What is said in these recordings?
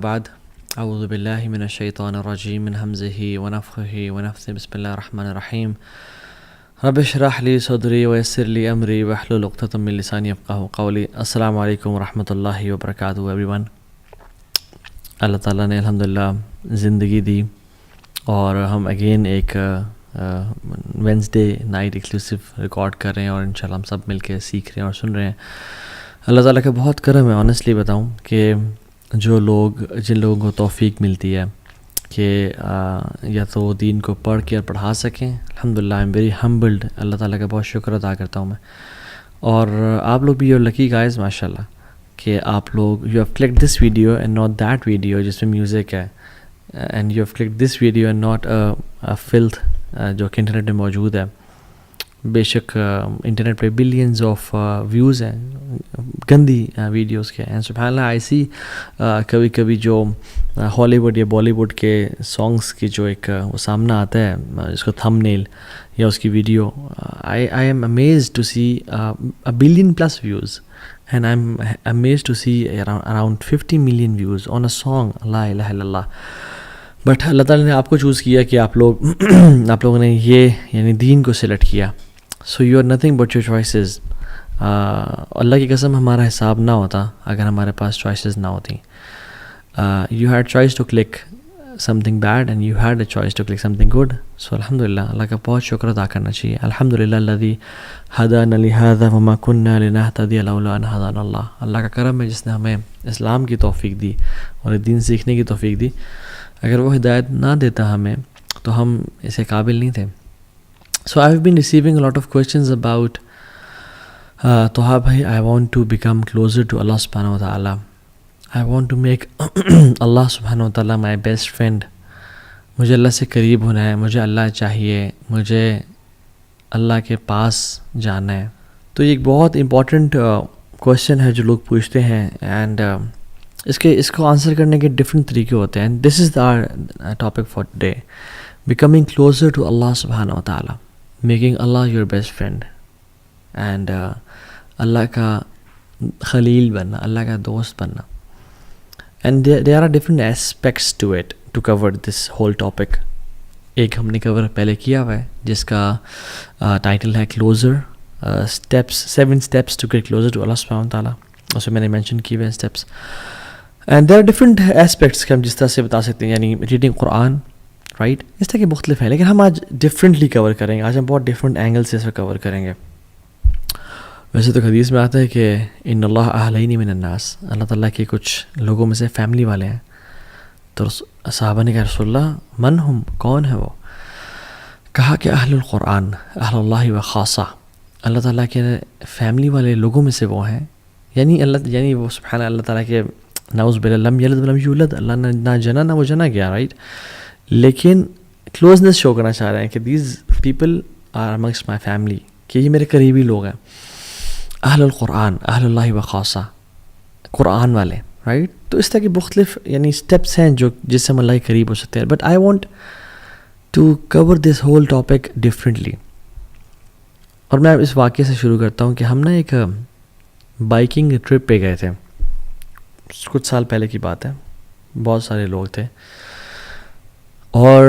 بعد اعوذ باللہ من الشیطان الرجیم من حمزہ ونفخہ ونفثہ بسم اللہ الرحمن الرحیم رب اشرح لی صدری ویسر لی امری واحلل عقدۃ من لسانی یفقہوا قولی. السلام علیکم ورحمۃ اللہ وبرکاتہ ایوری ون. اللہ تعالیٰ نے الحمدللہ زندگی دی اور ہم اگین ایک وینسڈے نائٹ ایکسکلوسیو ریکارڈ کر رہے ہیں اور انشاءاللہ ہم سب مل کے سیکھ رہے ہیں اور سن رہے ہیں. اللہ تعالیٰ کا بہت کرم ہے. آنیسٹلی بتاؤں کہ جن لوگوں کو توفیق ملتی ہے کہ یا تو دین کو پڑھ کے اور پڑھا سکیں, الحمدللہ آئی ایم ویری ہمبلڈ. اللہ تعالیٰ کا بہت شکر ادا کرتا ہوں میں. اور آپ لوگ بھی یو لکی گائز ماشاء اللہ کہ آپ لوگ you have clicked this video and not that video جس میں میوزک ہے, and you have clicked this video and not filth جو کہ انٹرنیٹ میں موجود ہے. بے شک انٹرنیٹ پہ بلینز آف ویوز ہیں گندی ویڈیوز کے, اینڈ سبحان اللہ آئی سی کبھی کبھی جو ہالی ووڈ یا بالی ووڈ کے سانگس کی جو ایک وہ سامنے آتا ہے جس کو تھم نیل یا اس کی video, I'm amazed to see a billion plus views and I'm amazed to see around 50 million views on a song لا الہ الا اللہ. بٹ اللہ تعالیٰ نے آپ کو چوز کیا کہ آپ لوگوں نے یہ یعنی دین کو سلیکٹ کیا. So you are nothing but your choices. Allah کی قسم ہمارا حساب نہ ہوتا اگر ہمارے پاس چوائسیز نہ ہوتی. You had choice to click something bad and you had a choice to click something good. So الحمد للہ اللہ کا بہت شکر ادا کرنا چاہیے. الحمد للہ الذی ہدانا لہذا وما کنا لنہتدی لولا ان ہدانا اللہ. اللہ کا کرم ہے جس نے ہمیں اسلام کی توفیق دی اور دین سیکھنے کی توفیق دی. اگر وہ ہدایت نہ دیتا ہمیں تو ہم اسے قابل نہیں تھے. So I have been receiving a lot of questions about Taha بھائی, I want to become closer to Allah سبحانہ و تعالیٰ. I want to make Allah سبحانہ و تعالیٰ مائی بیسٹ فرینڈ. مجھے اللہ سے قریب ہونا ہے, مجھے اللہ چاہیے, مجھے اللہ کے پاس جانا ہے. تو یہ ایک بہت امپورٹنٹ کویشچن ہے جو لوگ پوچھتے ہیں, اینڈ اس کو آنسر کرنے کے ڈفرینٹ طریقے ہوتے ہیں. And this is the topic for today, becoming closer to Allah سبحانہ و تعالیٰ, making Allah your best friend, and Allah کا خلیل بننا, اللہ کا دوست بننا. And there are different aspects to it to cover this whole topic. ایک ہم نے کور پہلے کیا ہوا ہے جس کا ٹائٹل ہے closer steps, 7 steps to get closer to Allah سبحانہ و تعالیٰ. اس میں میں نے مینشن کیے ہوئے steps. And there are different aspects کہ ہم جس طرح سے بتا سکتے ہیں, یعنی ریڈنگ قرآن, رائٹ, اس طرح کے مختلف ہیں, لیکن ہم آج ڈفرینٹلی کور کریں گے. آج ہم بہت ڈفرینٹ اینگل سے اسے کور کریں گے. ویسے تو حدیث میں آتا ہے کہ ان اللہ اہلین من الناس, اللہ تعالیٰ کے کچھ لوگوں میں سے فیملی والے ہیں. تو صحابہ نے کہا رسول اللہ من ہم, کون ہے وہ؟ کہا کہ اہل القرآن اہل اللہ و خاصہ, اللہ تعالیٰ کے فیملی والے لوگوں میں سے وہ ہیں. یعنی وہ سبحان اللہ تعالیٰ کے نعوذ باللہ لم یلد ولم یولد, اللہ نے نہ جنا نہ وہ جنا گیا, رائٹ, لیکن کلوزنس شو کرنا چاہ رہے ہیں کہ these people are amongst my family, کہ یہ میرے قریبی لوگ ہیں. اہل القرآن اہل اللہ و خاصہ, قرآن والے, رائٹ. تو اس طرح کے مختلف یعنی اسٹیپس ہیں جو جس سے ہم اللہ کے قریب ہو سکتے ہیں. But I want to cover this whole topic differently. اور میں اس واقعے سے شروع کرتا ہوں کہ ہم نا ایک بائکنگ ٹرپ پہ گئے تھے, کچھ سال پہلے کی بات ہے. بہت سارے لوگ تھے اور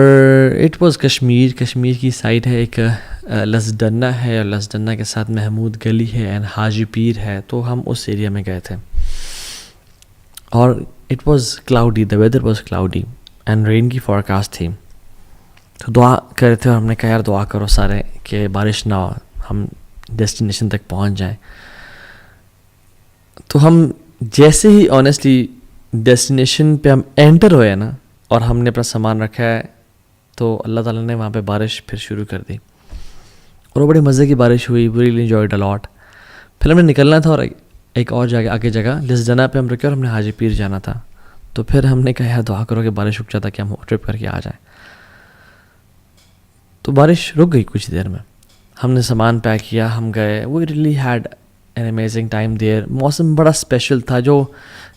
اٹ واز کشمیر کی سائڈ ہے. ایک لسڈنہ ہے اور لسڈنہ کے ساتھ محمود گلی ہے اینڈ حاجی پیر ہے. تو ہم اس ایریا میں گئے تھے اور it was cloudy, the weather was cloudy and rain کی فورکاسٹ تھی. تو دعا کر رہے تھے اور ہم نے کہا یار دعا کرو سارے کہ بارش نہ ہو, ہم ڈیسٹینیشن تک پہنچ جائیں. تو ہم جیسے ہی آنیسٹلی ڈیسٹینیشن پہ ہم انٹر ہوئے نا اور ہم نے اپنا سامان رکھا ہے, تو اللہ تعالیٰ نے وہاں پہ بارش پھر شروع کر دی اور وہ بڑے مزے کی بارش ہوئی. وی ریلی انجوائڈ اے لاٹ. پھر ہم نے نکلنا تھا اور ایک اور آگے جگہ لسڈنہ پہ ہم رکے اور ہم نے حاجی پیر جانا تھا. تو پھر ہم نے کہا یار دعا کرو کہ بارش رک جاتا کہ ہم ٹرپ کر کے آ جائیں. تو بارش رک گئی کچھ دیر میں, ہم نے سامان پیک کیا, ہم گئے. We really had an amazing time there. موسم بڑا اسپیشل تھا, جو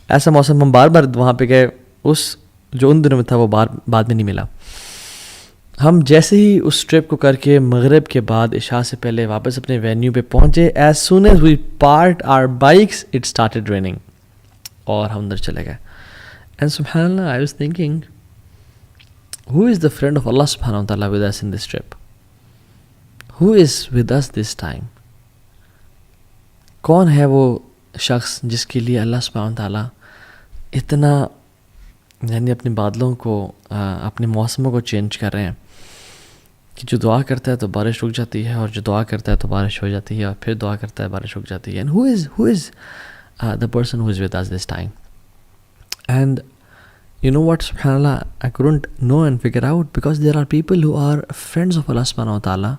ایسا موسم ہم بار بار وہاں پہ گئے, اس جو ان دنوں میں تھا وہ بعد میں نہیں ملا. ہم جیسے ہی اس ٹرپ کو کر کے مغرب کے بعد عشاء سے پہلے واپس اپنے وینیو پہ پہنچے, as soon as we parked our bikes it started raining اور ہم اندر چلے گئے. And subhanAllah, I was thinking, who is the friend of Allah subhanahu wa ta'ala with us in this trip? Who is with us this time? کون ہے وہ شخص جس کے لیے اللہ سبحانہ و تعالیٰ اتنا یعنی اپنے بادلوں کو اپنے موسموں کو چینج کر رہے ہیں کہ جو دعا کرتا ہے تو بارش رک جاتی ہے، اور جو دعا کرتا ہے تو بارش ہو جاتی ہے، اور پھر دعا کرتا ہے بارش رک جاتی ہے. And who is the person who is with us this time? And you know what, subhanAllah, I couldn't know and figure out, because there are people who are friends of Allah subhanahu wa ta'ala,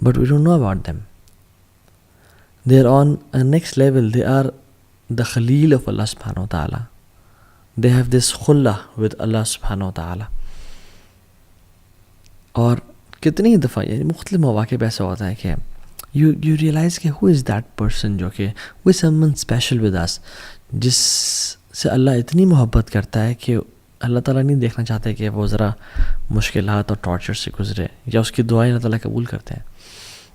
but we don't know about them. They are on a next level. They are the Khalil of Allah subhanahu wa ta'ala. They have this khulla with Allah subhanahu wa ta'ala. اور کتنی دفعہ یعنی مختلف مواقع پہ ایسا ہوتا ہے کہ you realize کہ who is that person جو کہ who is someone special with us، جس سے اللہ اتنی محبت کرتا ہے کہ اللہ تعالیٰ نہیں دیکھنا چاہتے کہ وہ ذرا مشکلات اور ٹارچر سے گزرے، یا اس کی دعائیں اللہ تعالیٰ قبول کرتے ہیں.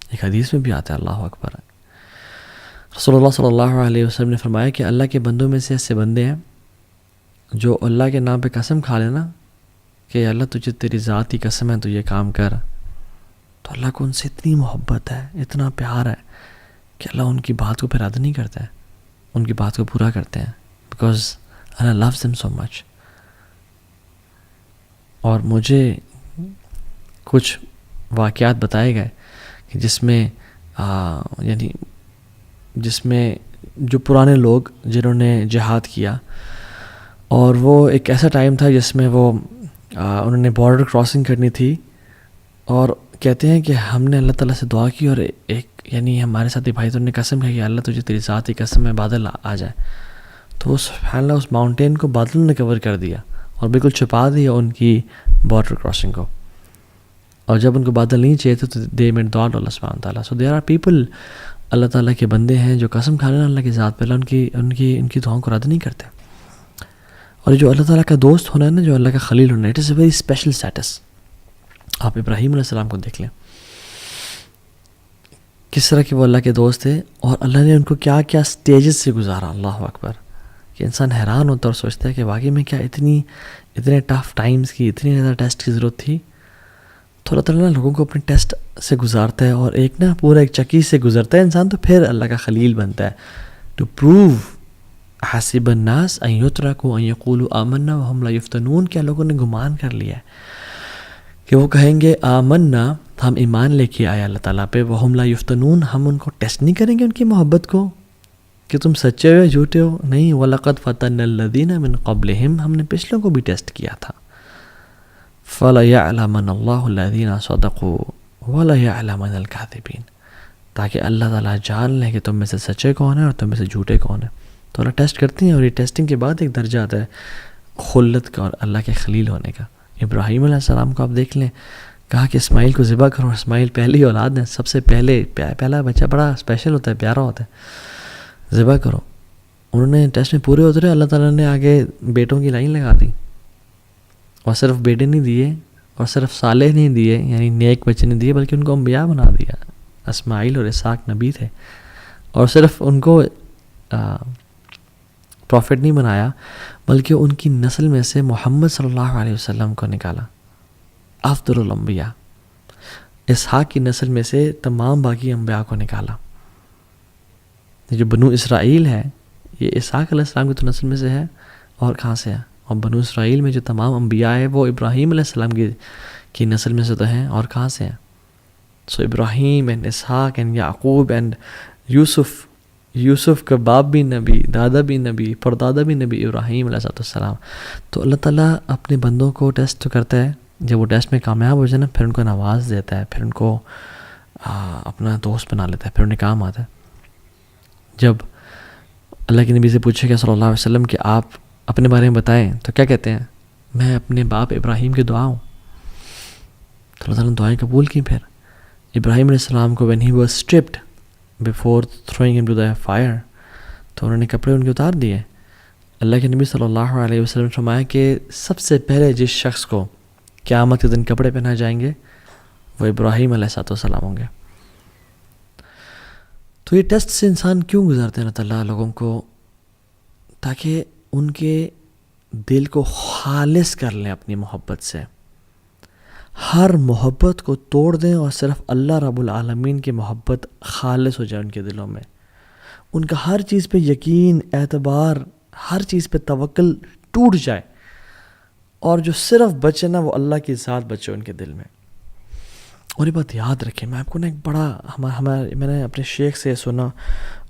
ایک حدیث میں بھی آتا ہے، اللہ اکبر، رسول اللہ صلی اللہ علیہ وسلم نے فرمایا کہ اللہ کے بندوں میں سے ایسے بندے ہیں جو اللہ کے نام پہ قسم کھا لینا کہ اللہ تجھے تیری ذات کی قسم ہے تو یہ کام کر، تو اللہ کو ان سے اتنی محبت ہے، اتنا پیار ہے کہ اللہ ان کی بات کو پھر رد نہیں کرتا ہے، ان کی بات کو پورا کرتے ہیں، because Allah loves them so much. اور مجھے کچھ واقعات بتائے گئے کہ جس میں جو پرانے لوگ جنہوں نے جہاد کیا، اور وہ ایک ایسا ٹائم تھا جس میں وہ انہوں نے بارڈر کراسنگ کرنی تھی، اور کہتے ہیں کہ ہم نے اللہ تعالیٰ سے دعا کی، اور ایک یعنی ہمارے ساتھی بھائی تو نے قسم کہی کہ اللہ تجھے تیری ذات کی قسم میں بادل آ جائے، تو سبحان اللہ اس ماؤنٹین کو بادلوں نے کور کر دیا اور بالکل چھپا دیا ان کی بارڈر کراسنگ کو. اور جب ان کو بادل نہیں چاہیے تھے تو دے میڈ دعا ٹو اللہ سبحانہ تعالیٰ. سو دیر آر پیپل، اللہ تعالیٰ کے بندے ہیں جو قسم کھا لینا اللہ کی ذات پہ، اللہ ان کی دعاؤں کو رد نہیں کرتے. اور جو اللہ تعالیٰ کا دوست ہونا ہے نا، جو اللہ کا خلیل ہونا ہے، it is a very special status. آپ ابراہیم علیہ السلام کو دیکھ لیں، کس طرح کہ وہ اللہ کے دوست تھے، اور اللہ نے ان کو کیا کیا سٹیجز سے گزارا. اللہ اکبر، کہ انسان حیران ہوتا ہے اور سوچتا ہے کہ واقعی میں کیا اتنے ٹف ٹائمز کی، اتنی زیادہ ٹیسٹ کی ضرورت تھی. تو اللہ تعالیٰ لوگوں کو اپنے ٹیسٹ سے گزارتا ہے، اور ایک پورا ایک چکی سے گزرتا ہے انسان، تو پھر اللہ کا خلیل بنتا ہے. ٹو پروو حسب الناس ان یترکوا ان یقولوا آمنا وہم لا یفتنون، کیا لوگوں نے گمان کر لیا ہے کہ وہ کہیں گے آمنا، ہم ایمان لے کے آئے اللہ تعالیٰ پہ، وہم لا یفتنون، ہم ان کو ٹیسٹ نہیں کریں گے ان کی محبت کو کہ تم سچے ہو یا جھوٹے ہو. نہیں، وَلَقَدْ فَتَنَّ الَّذِينَ مِن قَبْلِهِمْ، ہم نے پچھلوں کو بھی ٹیسٹ کیا تھا. فَلَيَعْلَمَنَ اللَّهُ الَّذِينَ صَدَقُوا وَلَيَعْلَمَنَ الْكَاذِبِينَ، تاکہ اللہ تعالیٰ جان لیں کہ تم میں سے سچے کون ہیں اور تم میں سے جھوٹے کون ہیں. تو اللہ ٹیسٹ کرتے ہیں، اور یہ ٹیسٹنگ کے بعد ایک درجہ آتا ہے خلت کا اور اللہ کے خلیل ہونے کا. ابراہیم علیہ السلام کو آپ دیکھ لیں، کہا کہ اسماعیل کو ذبح کرو. اسماعیل پہلی اولاد ہے، سب سے پہلا بچہ بڑا اسپیشل ہوتا ہے، پیارا ہوتا ہے، ذبح کرو. انہوں نے ٹیسٹ میں پورے اترے، اللہ تعالیٰ نے آگے بیٹوں کی لائن لگا دی، اور صرف بیٹے نہیں دیے، اور صرف صالح نہیں دیے یعنی نیک بچے نہیں دیے، بلکہ ان کو انبیاء بنا دیا. اسماعیل اور اسحاق نبی تھے، اور صرف ان کو پروفٹ نہیں بنایا، بلکہ ان کی نسل میں سے محمد صلی اللہ علیہ وسلم کو نکالا، افضل الانبیاء. اسحاق کی نسل میں سے تمام باقی انبیاء کو نکالا. جو بنو اسرائیل ہے یہ اسحاق علیہ السلام کی تو نسل میں سے ہے، اور کہاں سے ہے؟ اور بنو اسرائیل میں جو تمام انبیاء ہے وہ ابراہیم علیہ السلام کی نسل میں سے تو ہیں، اور کہاں سے ہیں؟ So Ibrahim and Ishaq and Yaqub and Yusuf کا باپ بھی نبی، دادا بھی نبی، پردادا بھی نبی، ابراہیم علیہ السلام. تو اللہ تعالیٰ اپنے بندوں کو ٹیسٹ تو کرتا ہے، جب وہ ٹیسٹ میں کامیاب ہو جائے نا، پھر ان کو نواز دیتا ہے، پھر ان کو اپنا دوست بنا لیتا ہے، پھر انہیں کام آتا ہے. جب اللہ کے نبی سے پوچھے گیا صلی اللہ علیہ وسلم کہ آپ اپنے بارے میں بتائیں، تو کیا کہتے ہیں؟ میں اپنے باپ ابراہیم کی دعا ہوں. تو اللہ تعالیٰ نے دعائیں قبول کی. پھر ابراہیم علیہ السلام کو when he was stripped before throwing him to the fire، تو انہوں نے کپڑے ان کے اتار دیے. اللہ کے نبی صلی اللہ علیہ وسلم نے فرمایا کہ سب سے پہلے جس شخص کو قیامت کے دن کپڑے پہنائے جائیں گے وہ ابراہیم علیہ السلام ہوں گے. تو یہ ٹیسٹ سے انسان کیوں گزارتے ہیں اللہ تعالیٰ لوگوں کو؟ تاکہ ان کے دل کو خالص کر لیں اپنی محبت سے، ہر محبت کو توڑ دیں اور صرف اللہ رب العالمین کی محبت خالص ہو جائے ان کے دلوں میں، ان کا ہر چیز پہ یقین، اعتبار، ہر چیز پہ توکل ٹوٹ جائے، اور جو صرف بچے نا وہ اللہ کی ذات بچے ان کے دل میں۔ اور یہ بات یاد رکھیں، میں آپ کو نا ایک بڑا میں نے اپنے شیخ سے سنا،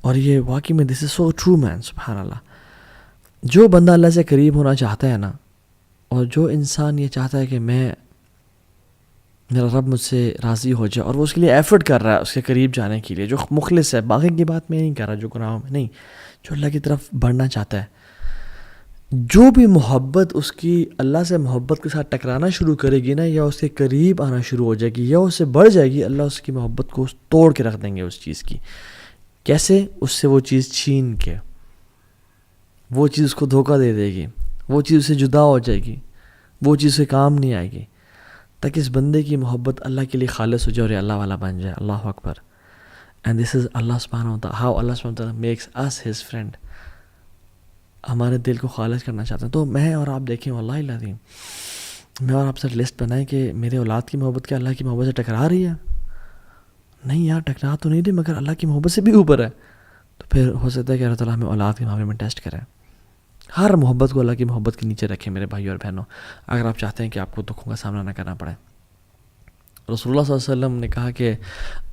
اور یہ واقعی میں دس از سو ٹرو مین، سبحان اللہ۔ جو بندہ اللہ سے قریب ہونا چاہتا ہے نا، اور جو انسان یہ چاہتا ہے کہ میرا رب مجھ سے راضی ہو جائے، اور وہ اس کے لیے ایفرٹ کر رہا ہے اس کے قریب جانے کے لیے، جو مخلص ہے، باقی کی بات میں نہیں کر رہا جو گناہوں میں نہیں، جو اللہ کی طرف بڑھنا چاہتا ہے، جو بھی محبت اس کی اللہ سے محبت کے ساتھ ٹکرانا شروع کرے گی نا، یا اس کے قریب آنا شروع ہو جائے گی یا اس سے بڑھ جائے گی، اللہ اس کی محبت کو توڑ کے رکھ دیں گے اس چیز کی۔ کیسے؟ اس سے وہ چیز چھین کے، وہ چیز اس کو دھوکہ دے دے گی، وہ چیز اس سے جدا ہو جائے گی، وہ چیز سے کام نہیں آئے گی، تاکہ اس بندے کی محبت اللہ کے لیے خالص ہو جائے اور یہ اللہ والا بن جائے۔ اللہ اکبر۔ اینڈ دس از اللہ سبحانہ و تعالیٰ، ہاؤ اللہ سبحانہ و تعالیٰ میکس اس ہز فرینڈ، ہمارے دل کو خالص کرنا چاہتے ہیں۔ تو میں اور آپ دیکھیں، واللہ العظیم میں اور آپ سے لسٹ بنائیں کہ میرے اولاد کی محبت کیا اللہ کی محبت سے ٹکرا رہی ہے؟ نہیں یار، ٹکرا تو نہیں رہی، مگر اللہ کی محبت سے بھی اوپر ہے۔ تو پھر ہو سکتا ہے کہ اللہ تعالیٰ ہمیں اولاد کے معاملے میں ٹیسٹ کرے۔ ہر محبت کو اللہ کی محبت کے نیچے رکھیں میرے بھائی اور بہنوں، اگر آپ چاہتے ہیں کہ آپ کو دکھوں کا سامنا نہ کرنا پڑے۔ رسول اللہ صلی اللہ علیہ وسلم نے کہا کہ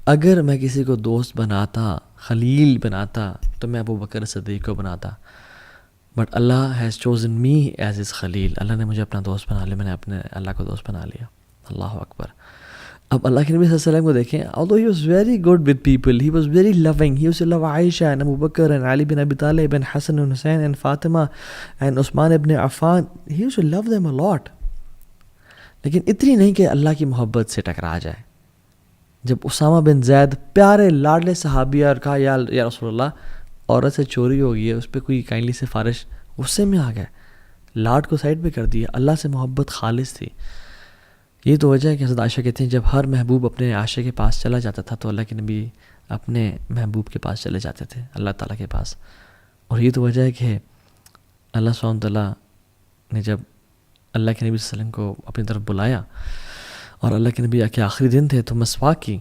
اگر میں کسی کو دوست بناتا، خلیل بناتا، تو میں ابو بکر صدیق کو بناتا، but Allah has chosen me as his خلیل، اللہ نے مجھے اپنا دوست بنا لیا، میں نے اپنے اللہ کو دوست بنا لیا۔ اللہ اکبر۔ اب اللہ کے نبی صلی اللہ علیہ وسلم کو دیکھیں، although he was very good with people, he was very loving, he used to love Aisha and Abu Bakr and Ali bin Abi Talib and Hassan and Hussein and Fatima and Usman ibn Affan, he used to love them a lot، لیکن اتنی نہیں کہ اللہ کی محبت سے ٹکرا جائے۔ جب اسامہ بن زید پیارے لاڈلے صحابی اور کہا یا رسول اللہ عورت سے چوری ہو گئی ہے، اس پہ کوئی کائنڈلی سفارش، غصے میں آ گئے، لاڈ کو سائڈ پہ کر دیا، اللہ سے محبت خالص تھی۔ یہ تو وجہ ہے کہ حضرت عائشہ کہتے ہیں جب ہر محبوب اپنے عاشق کے پاس چلا جاتا تھا تو اللہ کے نبی اپنے محبوب کے پاس چلے جاتے تھے، اللہ تعالیٰ کے پاس۔ اور یہ تو وجہ ہے کہ اللہ سبحانہ تعالیٰ نے جب اللہ کے نبی صلی اللہ علیہ وسلم کو اپنی طرف بلایا اور اللہ کے نبی کے آخری دن تھے، تو مسواک کی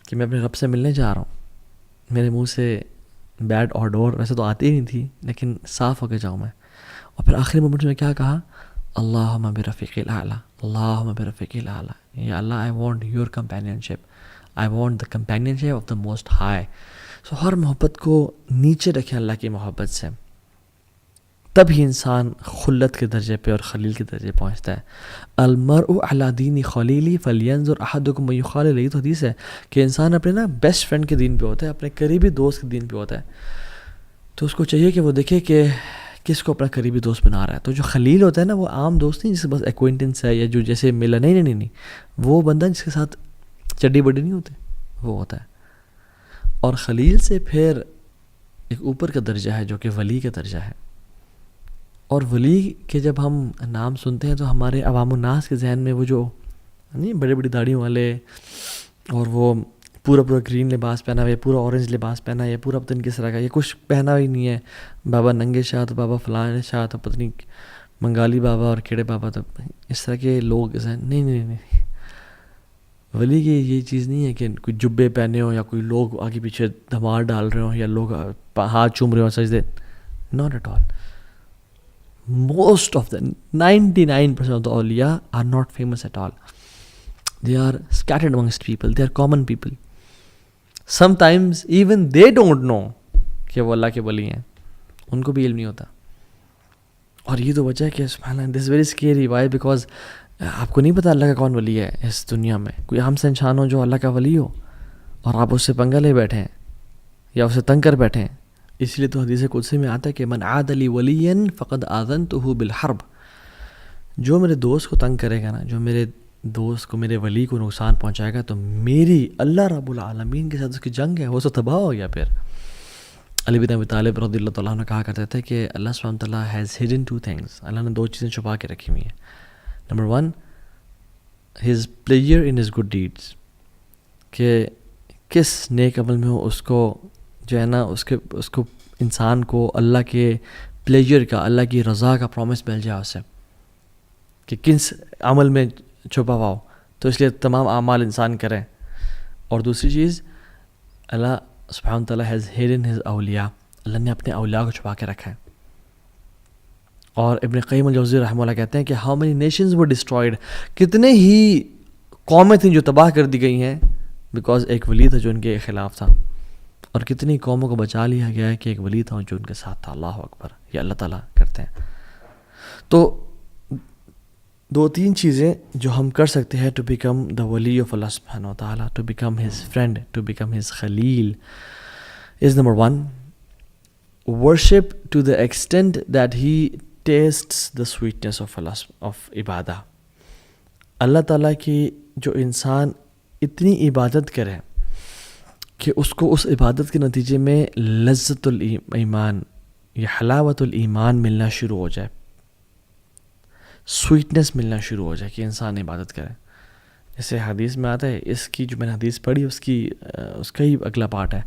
کہ میں اپنے رب سے ملنے جا رہا ہوں، میرے منہ سے بیڈ اور ڈور ویسے تو آتی ہی نہیں تھی، لیکن صاف ہو کے جاؤں میں۔ اور پھر آخری مومنٹ میں کیا کہا؟ اللہم برفیق الاعلیٰ، اللہم برفیق الاعلیٰ، یا Allah I want your companionship, I want the companionship of the most high. So ہر محبت کو نیچے رکھیں اللہ کی محبت سے، تب ہی انسان خلت کے درجے پہ اور خلیل کے درجے پہنچتا ہے۔ المرء علی دین خلیلی فلینظر احدکم من یخالل، یہ تو حدیث ہے کہ انسان اپنے نا بیسٹ فرینڈ کے دین پہ ہوتا ہے، اپنے قریبی دوست کے دین پہ ہوتا ہے، تو اس کو چاہیے کہ وہ دیکھے کہ کس کو اپنا قریبی دوست بنا رہا ہے۔ تو جو خلیل ہوتا ہے نا، وہ عام دوست نہیں جس کے بس ایکوینٹنس ہے یا جو جیسے ملا، نہیں، وہ بندہ جس کے ساتھ چڈی بڈی نہیں ہوتے، وہ ہوتا ہے۔ اور خلیل سے پھر ایک اوپر کا درجہ ہے جو کہ ولی کا درجہ ہے، اور ولی کے جب ہم نام سنتے ہیں تو ہمارے عوام الناس کے ذہن میں وہ جو نہیں بڑی بڑی داڑھیوں والے، اور وہ پورا گرین لباس پہنا ہوا ہے، پورا اورنج لباس پہنا ہے، پورا پتہ نہیں کس طرح کا، یہ کچھ پہنا ہی نہیں ہے، بابا ننگے شاہ تو بابا فلاں شاہ تو پتہ نہیں منگالی بابا اور کیڑے بابا، تو اس طرح کے لوگ نہیں، ولی کی یہ چیز نہیں ہے کہ کوئی جبے پہنے ہوں یا کوئی لوگ آگے پیچھے دھمال ڈال رہے ہوں یا لوگ ہاتھ چوم رہے ہوں سجدے، not at all. Most of the 99% of the awliya are not famous at all. They are scattered amongst people. They are common people. Sometimes even they don't know کہ وہ اللہ کے ولی ہیں، ان کو بھی علم نہیں ہوتا۔ اور یہ تو وجہ ہے کہ سبحان اللہ، this is very scary. Why? Because آپ کو نہیں پتا اللہ کا کون ولی ہے اس دنیا میں۔ کوئی عام سے انسان ہو جو اللہ کا ولی ہو اور آپ اس سے پنگا لے بیٹھیں یا اسے تنگ کر بیٹھیں، اس لیے تو حدیث قدسی میں آتا ہے کہ من عاد لی ولیا فقد آذنتہ بالحرب، جو میرے دوست کو تنگ کرے گا نا، جو میرے دوست کو، میرے ولی کو نقصان پہنچائے گا، تو میری اللہ رب العالمین کے ساتھ اس کی جنگ ہے، وہ تو تباہ ہو گیا۔ پھر علی بن ابی طالب رضی اللہ تعالیٰ عنہ کہا کرتے تھے کہ اللہ سبحانہ تعالیٰ ہیز ہڈن ٹو تھنگس، اللہ نے دو چیزیں چھپا کے رکھی ہوئی ہیں۔ Number 1 his player in his good deeds, کہ کس نیک عمل میں ہو اس کو جو ہے نا اس کو انسان کو اللہ کے پلیجر کا, اللہ کی رضا کا پرومس مل جائے اسے کہ کس عمل میں چھپا ہوا ہو, تو اس لیے تمام اعمال انسان کریں. اور دوسری چیز, اللہ سبحانہ تعالیٰ ہیز ہیڈن ہز اولیاء, اللہ نے اپنے اولیاء کو چھپا کے رکھا ہے. اور ابن قیم الجوزی رحمہ اللہ کہتے ہیں کہ how many nations were destroyed, کتنے ہی قومیں تھیں جو تباہ کر دی گئی ہیں بیکاز ایک ولی تھا جو ان کے خلاف تھا, اور کتنی قوموں کو بچا لیا گیا ہے کہ ایک ولی تھا جو ان کے ساتھ تھا. اللہ اکبر, یہ اللہ تعالیٰ کرتے ہیں. تو 2-3 چیزیں جو ہم کر سکتے ہیں ٹو بیکم دا ولی آف اللہ سبحانہ و تعالیٰ, to become his friend, to become his خلیل, is number 1, worship to the extent that he tastes the sweetness of عبادہ. اللہ تعالیٰ کی جو انسان اتنی عبادت کرے کہ اس کو اس عبادت کے نتیجے میں لذت الایمان یا حلاوت الایمان ملنا شروع ہو جائے, سویٹنس ملنا شروع ہو جائے کہ انسان عبادت کرے. جیسے حدیث میں آتا ہے, اس کی جو میں نے حدیث پڑھی اس کا ہی اگلا پارٹ ہے,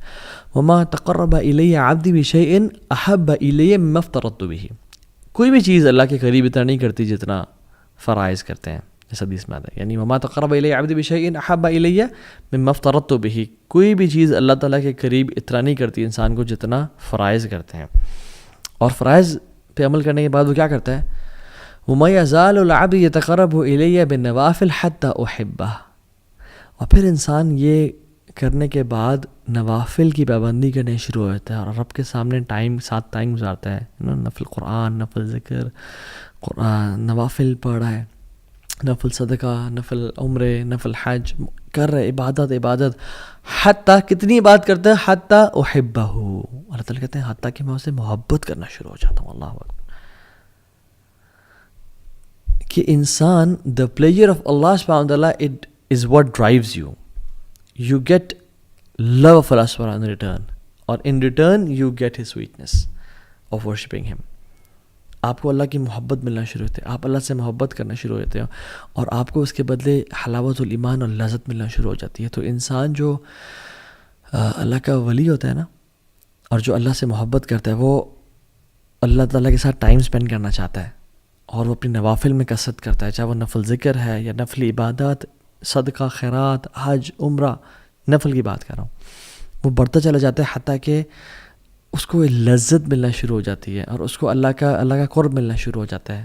وما تقرب الی عبدی بشیء احب الی مما افترضت به. کوئی بھی چیز اللہ کے قریب اتنا نہیں کرتی جتنا فرائض کرتے ہیں, اس حدیث میں آتا ہے. یعنی وما تقرب الی عبدی بشیء احب الی مما افترضت به, کوئی بھی چیز اللہ تعالیٰ کے قریب اتنا نہیں کرتی انسان کو جتنا فرائض کرتے ہیں. اور فرائض پہ عمل کرنے کے بعد وہ کیا کرتا ہے, وَمَا يَزَالُ الْعَبْدُ يَتَقَرَّبُ إِلَيَّ بِالنَّوَافِلِ حَتَّى أُحِبَّهُ. اور پھر انسان یہ کرنے کے بعد نوافل کی پابندی کرنے شروع ہوتا ہے اور رب کے سامنے ساتھ ٹائم گزارتا ہے. نفل قرآن, نفل ذکر, قرآن نوافل پڑھ رہا ہے, نفل صدقہ, نفل عمرے, نفل حج کر رہے, عبادت. حتیٰ کتنی عبادت کرتا ہے, حتیٰ احبہ, اللہ تعالیٰ کہتے ہیں حتیٰ کہ میں اسے محبت کرنا شروع ہو جاتا ہوں. اللہ اکبر. کہ انسان دا پلیجر آف اللہ سبحانہ وتعالیٰ it is what drives you, you get love of اللہ سبحانہ ان ریٹرن, اور in return you get his sweetness of worshipping him. آپ کو اللہ کی محبت ملنا شروع ہوتے ہے, آپ اللہ سے محبت کرنا شروع ہوتے ہیں, اور آپ کو اس کے بدلے حلاوت الایمان اور لذت ملنا شروع ہو جاتی ہے. تو انسان جو اللہ کا ولی ہوتا ہے نا, اور جو اللہ سے محبت کرتا ہے, وہ اللہ تعالیٰ کے ساتھ ٹائم اسپینڈ کرنا چاہتا ہے, اور وہ اپنی نوافل میں کثرت کرتا ہے, چاہے وہ نفل ذکر ہے یا نفل عبادات, صدقہ, خیرات, حج, عمرہ, نفل کی بات کر رہا ہوں. وہ بڑھتا چلا جاتا ہے حتیٰ کہ اس کو لذت ملنا شروع ہو جاتی ہے, اور اس کو اللہ کا قرب ملنا شروع ہو جاتا ہے.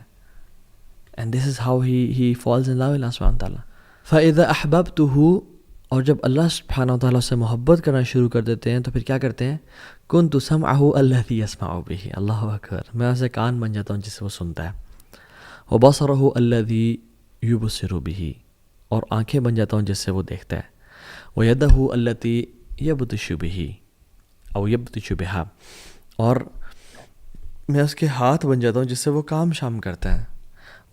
And this is how he falls in love Allah سبحانہ تعالیٰ. فَإِذَا أَحْبَبْتُهُ, اور جب اللہ سبحانہ تعالیٰ سے محبت کرنا شروع کر دیتے ہیں تو پھر کیا کرتے ہیں, كُنْتُ سَمْعَهُ الَّذِي يَسْمَعُ بِهِ. اللہ اکبر, میں اسے کان بن جاتا ہوں جس سے وہ سنتا ہے. وَبَصَرَهُ الَّذِي يُبْصِرُ بِهِ, اور آنکھیں بن جاتا ہوں جس سے وہ دیکھتا ہے. وَيَدَهُ الَّتِي يَبْطِشُ بِهِ او يَبْطِشُ بِهَا, اور میں اس کے ہاتھ بن جاتا ہوں جس سے وہ کام شام کرتا ہے.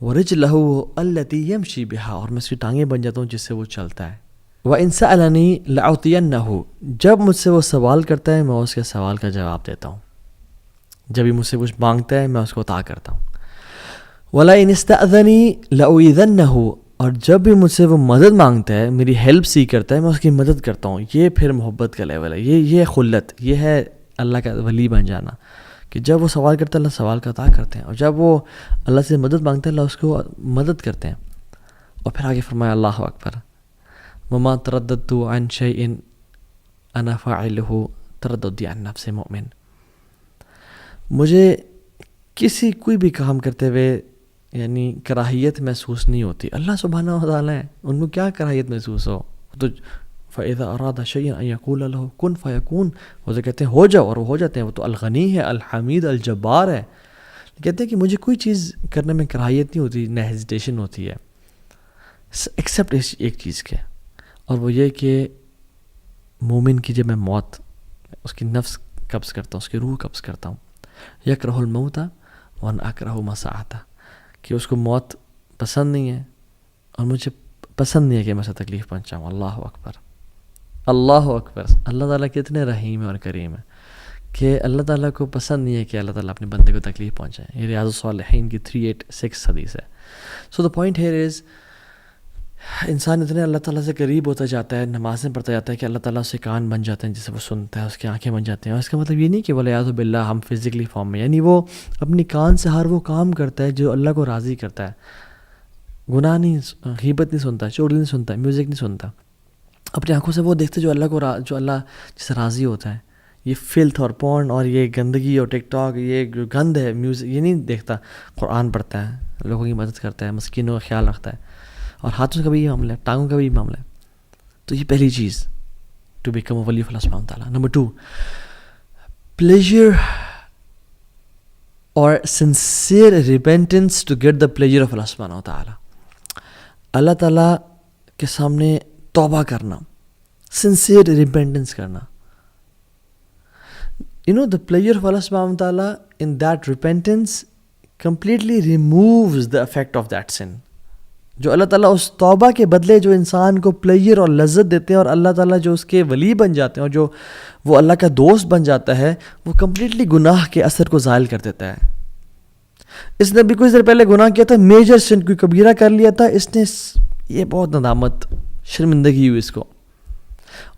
وَرِجْلَهُ الَّتِي يَمْشِي بِهَا, اور میں اس کی ٹانگیں بن جاتا ہوں جس سے وہ چلتا ہے. وَإِن سَأَلَنِي لَأُعْطِيَنَّهُ, جب مجھ سے وہ سوال کرتا ہے میں اس کے سوال کا جواب دیتا ہوں, جب ہی مجھ سے کچھ مانگتا ہے میں اس کو عطا کرتا ہوں. وَلَئِنِ اسْتَأْذَنِي لَأُؤْذِنَّهُ, اور جب بھی مجھ سے وہ مدد مانگتا ہے, میری ہیلپ سی کرتا ہے, میں اس کی مدد کرتا ہوں. یہ پھر محبت کا لیول ہے, یہ خلت, یہ ہے اللہ کا ولی بن جانا, کہ جب وہ سوال کرتا ہے اللہ سوال کا عطا کرتے ہیں, اور جب وہ اللہ سے مدد مانگتا ہے اللہ اس کو مدد کرتے ہیں. اور پھر آگے فرمایا اللہ اکبر, وَمَا تَرَدَّدْتُ عَنْ شَيْءٍ أَنَا فَاعِلُهُ تَرَدُّدِي عَنْ نَفْسِ مُؤْمِنٍ. مجھے کوئی بھی کام کرتے ہوئے یعنی کراہیت محسوس نہیں ہوتی. اللہ سبحانہ و تعالیٰ ہے, ان کو کیا کراہیت محسوس ہو, تو فَإِذَا أَرَادَ شَيْئًا أَن يَقُولَ لَهُ كُن فَيَكُونُ, وہ تو کہتے ہیں ہو جاؤ اور وہ ہو جاتے ہیں. وہ تو الغنی ہے, الحمید, الجبار ہے. کہتے ہیں کہ مجھے کوئی چیز کرنے میں کراہیت نہیں ہوتی, نہ ہیزیٹیشن ہوتی ہے, ایکسیپٹ ایک چیز کے, اور وہ یہ کہ مومن کی جب میں موت, اس کی نفس قبض کرتا ہوں, اس کی روح قبض کرتا ہوں. یکرہ الموت وَأَنَا أَكْرَهُ مَسَاءَتَهُ, کہ اس کو موت پسند نہیں ہے اور مجھے پسند نہیں ہے کہ میں اسے تکلیف پہنچاؤں. اللہ اکبر, اللہ اکبر. اللہ تعالیٰ کتنے رحیم ہے اور کریم ہے کہ اللہ تعالیٰ کو پسند نہیں ہے کہ اللہ تعالیٰ اپنے بندے کو تکلیف پہنچائے. یہ ریاض الصالحین کی 386 حدیث ہے. سو دا پوائنٹ ہیئر از انسان اتنے اللہ تعالیٰ سے قریب ہوتا جاتا ہے، نمازیں پڑھتا جاتا ہے کہ اللہ تعالیٰ سے کان بن جاتے ہیں جسے وہ سنتا ہے، اس کی آنکھیں بن جاتی ہیں. اور اس کا مطلب یہ نہیں کہ ولیعاذ باللہ ہم فزیکلی فارم میں، یعنی وہ اپنی کان سے ہر وہ کام کرتا ہے جو اللہ کو راضی کرتا ہے. گناہ نہیں، غیبت نہیں سنتا، چغلی نہیں سنتا، میوزک نہیں سنتا. اپنی آنکھوں سے وہ دیکھتے جو اللہ جس سے راضی ہوتا ہے. یہ فلتھ اور پورن اور یہ گندگی اور ٹک ٹاک، یہ جو گند ہے میوزک، یہ نہیں دیکھتا. قرآن پڑھتا ہے، لوگوں کی مدد کرتا ہے، مسکینوں کا خیال رکھتا ہے. اور ہاتھوں کا بھی یہ معاملہ ہے، ٹانگوں کا بھی یہ معاملہ ہے. تو یہ پہلی چیز ٹو بیکم اے ولی آف اللہ سبحانہ وتعالیٰ. نمبر 2، پلیجر اور sincere repentance to get the pleasure of اللہ سبحانہ وتعالیٰ. اللہ تعالیٰ کے سامنے توبہ کرنا، سنسیئر ریپینٹنس کرنا. The pleasure of Allah subhanahu wa ta'ala in that repentance completely removes the effect of that sin. جو اللہ تعالیٰ اس توبہ کے بدلے جو انسان کو پلیجر اور لذت دیتے ہیں، اور اللہ تعالیٰ جو اس کے ولی بن جاتے ہیں اور جو وہ اللہ کا دوست بن جاتا ہے، وہ کمپلیٹلی گناہ کے اثر کو زائل کر دیتا ہے. اس نے بھی کچھ دیر پہلے گناہ کیا تھا، میجر سن، کوئی کبیرہ کر لیا تھا، اس نے یہ بہت ندامت، شرمندگی ہوئی اس کو،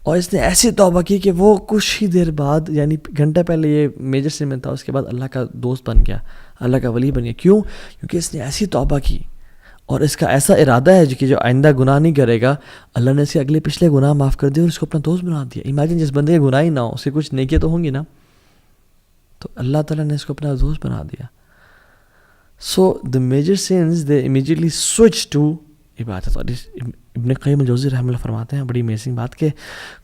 اور اس نے ایسی توبہ کی کہ وہ کچھ ہی دیر بعد، یعنی گھنٹہ پہلے یہ میجر سن میں تھا، اس کے بعد اللہ کا دوست بن گیا، اللہ کا ولی بن گیا. کیوں؟ کیونکہ اس نے ایسی توبہ کی اور اس کا ایسا ارادہ ہے کہ جو آئندہ گناہ نہیں کرے گا. اللہ نے اس کے اگلے پچھلے گناہ معاف کر دیے اور اس کو اپنا دوست بنا دیا. امیجن جس بندے کے گناہ ہی نہ ہو، اس کے کچھ نیکیاں تو ہوں گی نا، تو اللہ تعالیٰ نے اس کو اپنا دوست بنا دیا. So the major sense they immediately switch to عبادت. اور ابن قیم الجوزی رحمہ اللہ فرماتے ہیں بڑی امیزنگ بات کہ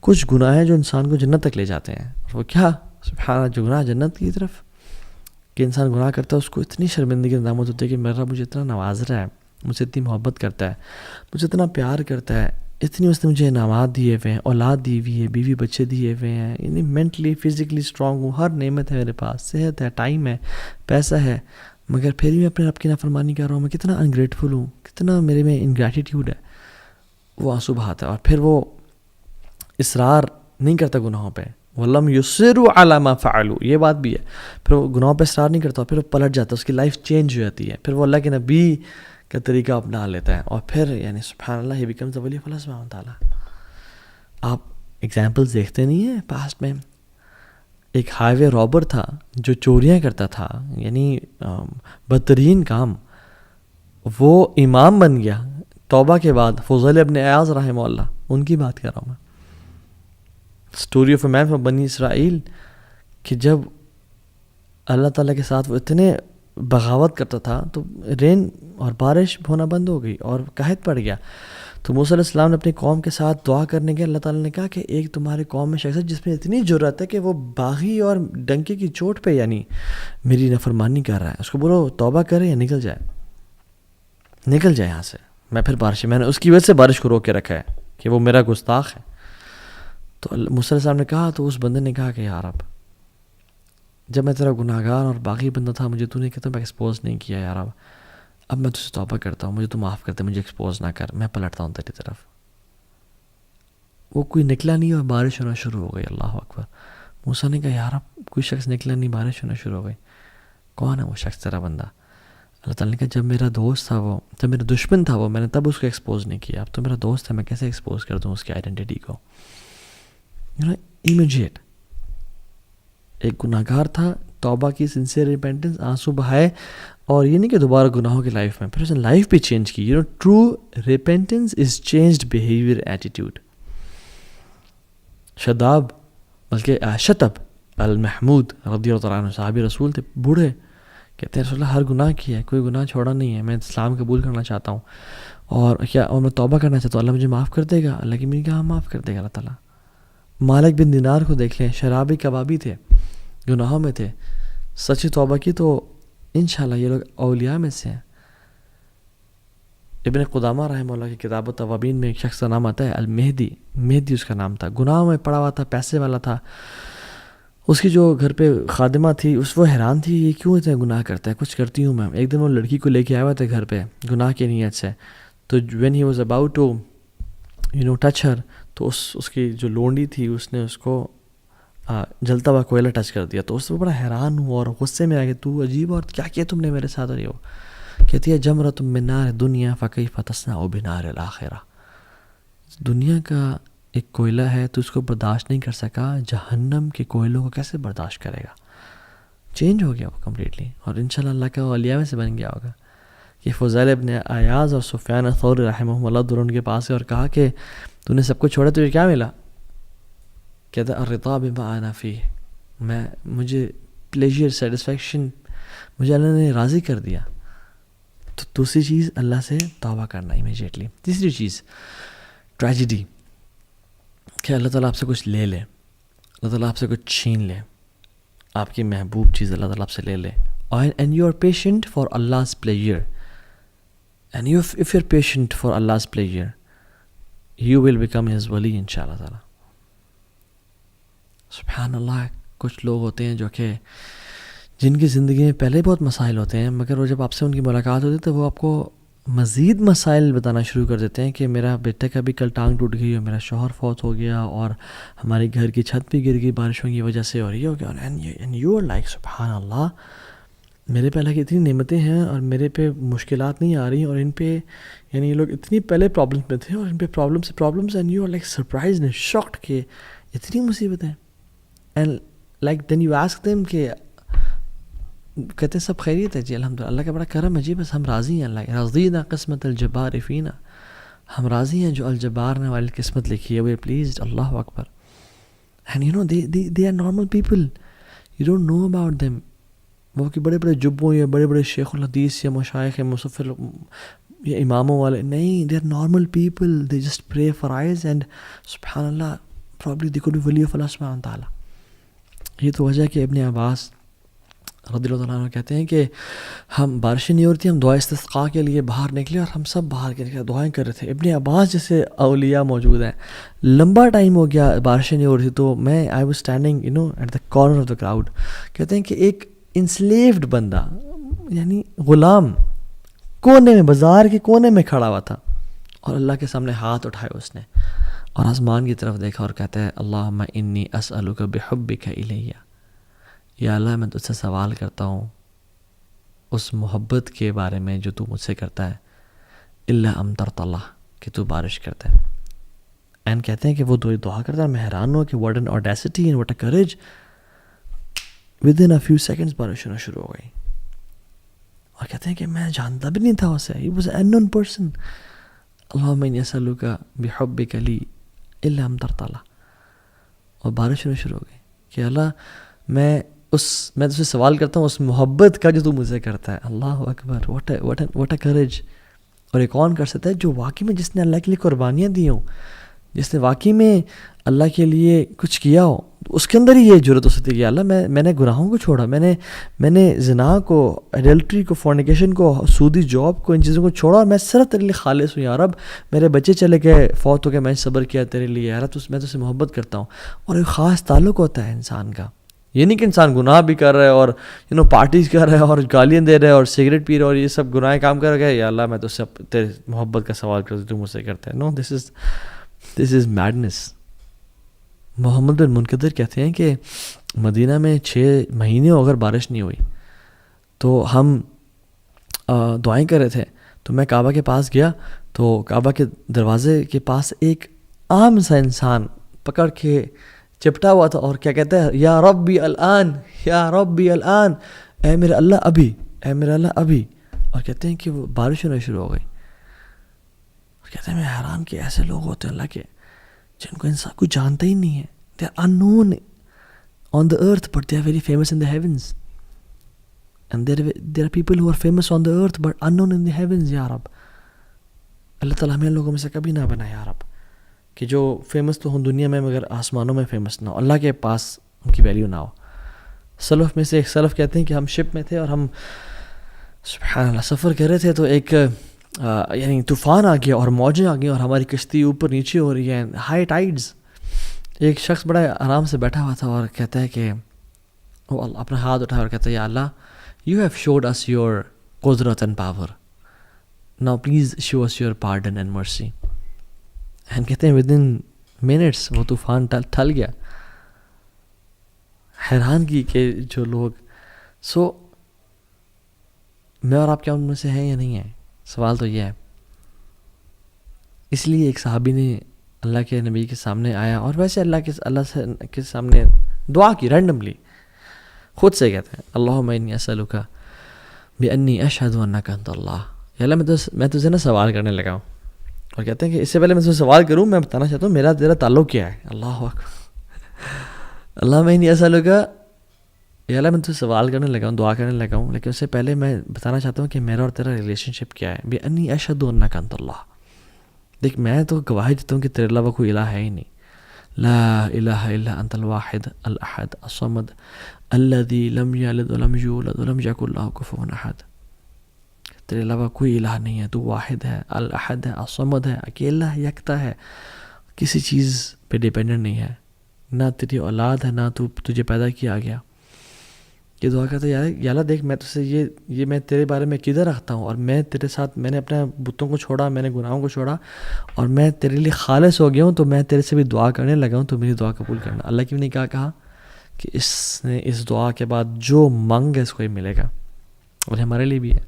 کچھ گناہ ہیں جو انسان کو جنت تک لے جاتے ہیں. وہ کیا؟ سبحان اللہ، جو گناہ جنت کی طرف کہ انسان گناہ کرتا ہے، اس کو اتنی شرمندگی ندامت ہوتی ہے کہ میرا مجھے اتنا نواز رہا ہے، مجھ سے اتنی محبت کرتا ہے، مجھے اتنا پیار کرتا ہے، اتنی اس نے مجھے انعامات دیے ہوئے ہیں، اولاد دی ہوئی ہے، بیوی بچے دیے ہوئے ہیں، یعنی مینٹلی فزیکلی اسٹرانگ ہوں، ہر نعمت ہے میرے پاس، صحت ہے، ٹائم ہے، پیسہ ہے، مگر پھر بھی میں اپنے رب کی نافرمانی کر رہا ہوں. میں کتنا انگریٹفل ہوں، کتنا میرے میں انگریٹیٹیوڈ ہے. وہ آنسو بہاتا ہے اور پھر وہ اصرار نہیں کرتا گناہوں پہ. وَلَمْ يُصِرُّوا عَلَىٰ مَا فَعَلُوا، یہ بات بھی ہے. پھر وہ گناہوں پہ اصرار نہیں کرتا، پھر وہ پلٹ جاتا ہے، اس کی لائف چینج ہو جاتی ہے، پھر وہ اللہ کے نبی کا طریقہ اپنا لیتا ہے، اور پھر یعنی سبحان اللہ ہی بیکمز دی ولی آف اللہ سبحانہ وتعالیٰ. آپ ایگزامپلز دیکھتے نہیں ہیں پاسٹ میں. ایک ہائی وے رابر تھا جو چوریاں کرتا تھا، یعنی بدترین کام، وہ امام بن گیا توبہ کے بعد. فضیل ابن عیاض رحمہ اللہ، ان کی بات کر رہا ہوں میں. Story of a man from بنی اسرائیل، کہ جب اللہ تعالیٰ کے ساتھ وہ اتنے بغاوت کرتا تھا تو رین اور بارش ہونا بند ہو گئی اور قحط پڑ گیا. تو موسیٰ علیہ السلام نے اپنی قوم کے ساتھ دعا کرنے کے، اللہ تعالیٰ نے کہا کہ ایک تمہارے قوم میں شخص ہے جس میں اتنی جرأت ہے کہ وہ باغی اور ڈنکے کی چوٹ پہ یعنی میری نافرمانی کر رہا ہے، اس کو بولو توبہ کرے یا نکل جائے یہاں سے. میں پھر بارش، میں نے اس کی وجہ سے بارش کو روک کے رکھا ہے کہ وہ میرا گستاخ ہے. تو موسیٰ علیہ السلام نے کہا، تو اس بندے نے کہا کہ یار اب جب میں تیرا گناہ گار اور باغی بندہ تھا، مجھے تو نے کہتا میں ایکسپوز نہیں کیا یار، اب میں تجھ سے توبہ کرتا ہوں، مجھے تو معاف کرتے، مجھے ایکسپوز نہ کر، میں پلٹتا ہوں تیری طرف. وہ کوئی نکلا نہیں اور بارش ہونا شروع ہو گئی. اللہ اکبر. موسیٰ نے کہا یار اب کوئی شخص نکلا نہیں، بارش ہونا شروع ہو گئی، کون ہے وہ شخص تیرا بندہ؟ اللہ تعالیٰ نے کہا جب میرا دوست تھا وہ، جب میرا دشمن تھا وہ، میں نے تب اس کو ایکسپوز نہیں کیا، اب تو میرا دوست ہے، میں کیسے ایکسپوز کر دوں اس کی آئیڈینٹی کو؟ امیجیٹ. ایک گناہ گار تھا، توبہ کی، سنسیئر ریپینٹنس، آنسو بہائے، اور یہ نہیں کہ دوبارہ گناہوں کی لائف میں، پھر اس نے لائف بھی چینج کی. ٹرو ریپینٹنس از چینجڈ بیہیویئر ایٹیٹیوڈ. شداب بلکہ شتب المحمود رضی اللہ عنہ، صحابی رسول تھے، بوڑھے، کہتے ہیں رسول اللہ ہر گناہ کیا ہے، کوئی گناہ چھوڑا نہیں ہے، میں اسلام قبول کرنا چاہتا ہوں اور میں توبہ کرنا چاہتا ہوں، اللہ مجھے معاف کر دے گا؟ اللہ کی میری کہا معاف کر دے گا اللہ تعالیٰ. مالک بن دینار کو دیکھ لیں، شرابی کبابی تھے، گناہوں میں تھے، سچی توبہ کی تو انشاءاللہ یہ لوگ اولیاء میں سے ہیں. ابن قدامہ رحمہ اللہ کی کتاب التوابین میں ایک شخص کا نام آتا ہے المہدی، مہدی اس کا نام تھا، گناہوں میں پڑا ہوا تھا، پیسے والا تھا. اس کی جو گھر پہ خادمہ تھی وہ حیران تھی یہ کیوں اتنے گناہ کرتا ہے، کچھ کرتی ہوں میں. ایک دن وہ لڑکی کو لے کے آیا ہوا تھا گھر پہ گناہ کی نیت سے. تو when he was about to touch her, تو اس کی جو لونڈی تھی اس نے اس کو جلتا ہوا کوئلہ ٹچ کر دیا. تو اس سے بڑا حیران ہوا اور غصے میں آ گیا، تو عجیب اور کیا کیا تم نے میرے ساتھ؟ اور یہ کہتی ہے جمرۃ من نار دنیا فکیف تصنع بنار الآخرہ، دنیا کا ایک کوئلہ ہے تو اس کو برداشت نہیں کر سکا، جہنم کے کوئلوں کو کیسے برداشت کرے گا؟ چینج ہو گیا وہ کمپلیٹلی، اور انشاءاللہ اللہ کا اولیاء میں سے بن گیا ہوگا. کہ فضیل ابن عیاض اور سفیان ثوری رحمہ اللہ دونوں ان کے پاس اور کہا کہ تو نے سب کچھ چھوڑا، تجھے کیا ملا؟ کہتا الرضا بما انا فیہ، مجھے پلیجر سیٹسفیکشن مجھے اللہ نے راضی کر دیا. تو دوسری چیز اللہ سے توبہ کرنا امیجیٹلی. تیسری چیز ٹریجڈی، کہ اللہ تعالیٰ آپ سے کچھ لے لے، اللہ تعالیٰ آپ سے کچھ چھین لے، آپ کی محبوب چیز اللہ تعالیٰ آپ سے لے لے. And you are patient for Allah's pleasure, and if you're patient for Allah's pleasure, you will become his wali انشاءاللہ تعالیٰ. سبحان اللہ. کچھ لوگ ہوتے ہیں جو کہ جن کی زندگی میں پہلے بہت مسائل ہوتے ہیں، مگر وہ جب آپ سے ان کی ملاقات ہوتی ہے تو وہ آپ کو مزید مسائل بتانا شروع کر دیتے ہیں کہ میرا بیٹے کا بھی کل ٹانگ ٹوٹ گئی، اور میرا شوہر فوت ہو گیا، اور ہماری گھر کی چھت بھی گر گئی بارشوں کی وجہ سے، اور یہ ہو گیا. اینڈ یو آر لائک سبحان اللہ، میرے پہ اللہ کی اتنی نعمتیں ہیں اور میرے پہ مشکلات نہیں آ رہی، اور ان پہ یعنی یہ لوگ اتنی پہلے پرابلمس میں تھے اور ان پہ problems and you are like surprised and shocked کہ اتنی مصیبتیں. And like then you ask them کہ کہتے ہیں سب خیریت ہے جی الحمدللہ، اللہ کا بڑا کرم ہے جی، بس ہم راضی ہیں، اللہ رضینا قسمت الجبار فینا، ہم راضی ہیں جو الجبار نے والی قسمت لکھی ہے، وی پلیزڈ. اللہ اکبر. And you know they are normal people, you don't know about them. وہ کہ بڑے بڑے جبوں یا بڑے بڑے شیخ الحدیث یا مشائخ مصفر یا اماموں والے نہیں، they are normal people, they just pray for eyes and سبحان اللہ پرابلی دے کوڈ بی ولی آف اللہ سبحانہ تعالیٰ. یہ تو وجہ کہ ابن عباس رضی اللہ تعالیٰ عنہ کہتے ہیں کہ ہم بارشیں نہیں ہو رہی تھی، ہم دعا استسقاء کے لیے باہر نکلے اور ہم سب باہر کے دعائیں کر رہے تھے. ابن عباس جیسے اولیاء موجود ہیں. لمبا ٹائم ہو گیا بارشیں نہیں ہو رہی تھی، تو میں I was standing at the corner of the crowd. کہتے ہیں کہ ایک انسلیوڈ بندہ یعنی غلام کونے میں، بازار کے کونے میں کھڑا ہوا تھا، اور اللہ کے سامنے ہاتھ اٹھائے اس نے اور آسمان کی طرف دیکھا اور کہتا ہے اللہم انی اسألک بحبک الیہ، یا اللہ میں تجھ سے سوال کرتا ہوں اس محبت کے بارے میں جو تو مجھ سے کرتا ہے، الا امطرت اللہ، کہ تو بارش کرتا ہے. اینڈ کہتے ہیں کہ وہ دعا کرتا ہے، میں حیران ہوں کہ what an audacity and what a courage. Within a few seconds بارش ہونا شروع ہو گئی، اور کہتے ہیں کہ میں جانتا بھی نہیں تھا اسے، he was unknown person. اللہم انی اسألک بحبک لی الا امطرت اللہ، اور بارش ہونا شروع ہو گئی کہ اللہ میں تجھ سے سوال کرتا ہوں اس محبت کا جو تو مجھ سے کرتا ہے. اللہ اکبر. What a courage. اور یہ کون کر سکتا ہے؟ جو واقعی میں جس نے اللہ کے لیے قربانیاں دی ہوں، جس نے واقعی میں اللہ کے لیے کچھ کیا ہو، اس کے اندر ہی یہ جرت ہو سکتی ہے کہ اللہ میں نے گناہوں کو چھوڑا، میں نے زنا کو، ایڈلٹری کو، فورنیکیشن کو، سودی جاب کو، ان چیزوں کو چھوڑا، اور میں صرف تیرے لیے خالص ہوں یا رب. میرے بچے چلے گئے، فوت ہو گئے، میں صبر کیا تیرے لیے یا رب، میں تو سے محبت کرتا ہوں. اور ایک خاص تعلق ہوتا ہے انسان کا. یہ نہیں کہ انسان گناہ بھی کر رہا ہے اور پارٹیز کر رہا ہے اور گالیاں دے رہا ہے اور سگریٹ پی رہا ہے اور یہ سب گناہ کام کر رہا ہے، یا اللہ میں تو سے تیرے محبت کا سوال کرتا ہوں، تو مجھ سے کرتا ہے. نو، دس از میڈنس. محمد بن منقدر کہتے ہیں کہ مدینہ میں 6 مہینے اگر بارش نہیں ہوئی تو ہم دعائیں کر رہے تھے، تو میں کعبہ کے پاس گیا تو کعبہ کے دروازے کے پاس ایک عام سا انسان پکڑ کے چپٹا ہوا تھا اور کیا کہتا ہے، یا ربی الان، یا ربی الان، اے میرے اللہ ابھی، اے میرے اللہ ابھی. اور کہتے ہیں کہ وہ بارش ہونا شروع ہو گئی. اور کہتے ہیں میں حیران کہ ایسے لوگ ہوتے ہیں اللہ کے جن کو انسان کوئی جانتا ہی نہیں ہے. They are unknown on the earth but they are very famous in the heavens. And there are people who are famous on the earth but unknown in the heavens. یا رب اللہ تعالیٰ ہمیں لوگوں میں سے کبھی نہ بنا یا رب، کہ جو فیمس تو ہوں دنیا میں مگر آسمانوں میں فیمس نہ ہو، اللہ کے پاس ان کی ویلیو نہ ہو. سلف میں سے ایک سلف کہتے ہیں کہ ہم شپ میں تھے اور ہم سبحان اللہ سفر کر رہے تھے، تو ایک یعنی طوفان آ گیا اور موجیں آ گئی اور ہماری کشتی اوپر نیچے ہو رہی ہے، ہائی ٹائیڈز. ایک شخص بڑا آرام سے بیٹھا ہوا تھا اور کہتا ہے کہ وہ اپنا ہاتھ اٹھا اور کہتا ہے یا Allah you have showed us your قدرت and power, now please show us your pardon and mercy. And کہتے ہیں ود ان منٹس وہ طوفان ٹل گیا. حیران کی کہ جو لوگ میں اور آپ کیا ان میں سے ہیں یا نہیں ہیں؟ سوال تو یہ ہے. اس لیے ایک صحابی نے اللہ کے نبی کے سامنے آیا اور ویسے اللہ کے سامنے دعا کی رینڈملی، خود سے کہتے ہیں اللہم انی اسألک بانی اشہد انک انت اللہ. یا اللہ میں تجھے نا سوال کرنے لگا ہوں، اور کہتے ہیں کہ اس سے پہلے میں تجھے سوال کروں میں بتانا چاہتا ہوں میرا تیرا تعلق کیا ہے. اللہ اکبر. اللہم انی اسألک، یا اللہ میں تجھے سوال کرنے لگا ہوں، دعا کرنے لگا ہوں، لیکن اس سے پہلے میں بتانا چاہتا ہوں کہ میرا اور تیرا ریلیشن شپ کیا ہے. بانی اشہد انک انت اللہ. دیکھ میں تو گواہی دیتا ہوں کہ تیرے علاوہ کوئی الہ ہے ہی نہیں. لا الہ الا انت الواحد الاحد الصمد الذی لم یلد ولم یولد ولم یکن لہ کفوا احد. تیرے علاوہ کوئی الہ نہیں ہے، تو واحد ہے، الاحد ہے، الصمد ہے، اکیلا ہے، یکتا ہے، کسی چیز پہ ڈیپینڈنٹ نہیں ہے، نہ تیری اولاد ہے نہ تجھے پیدا کیا گیا. یہ دعا کرتا ہے یا اللہ دیکھ میں تجھ سے یہ میں تیرے بارے میں کدھر رکھتا ہوں، اور میں تیرے ساتھ میں نے اپنے بتوں کو چھوڑا، میں نے گناہوں کو چھوڑا، اور میں تیرے لیے خالص ہو گیا ہوں، تو میں تیرے سے بھی دعا کرنے لگا ہوں، تو میری دعا قبول کرنا. اللہ کی نے کیا کہا کہ اس نے اس دعا کے بعد جو مانگ ہے اس کو ہی ملے گا، اور ہمارے لیے بھی ہے.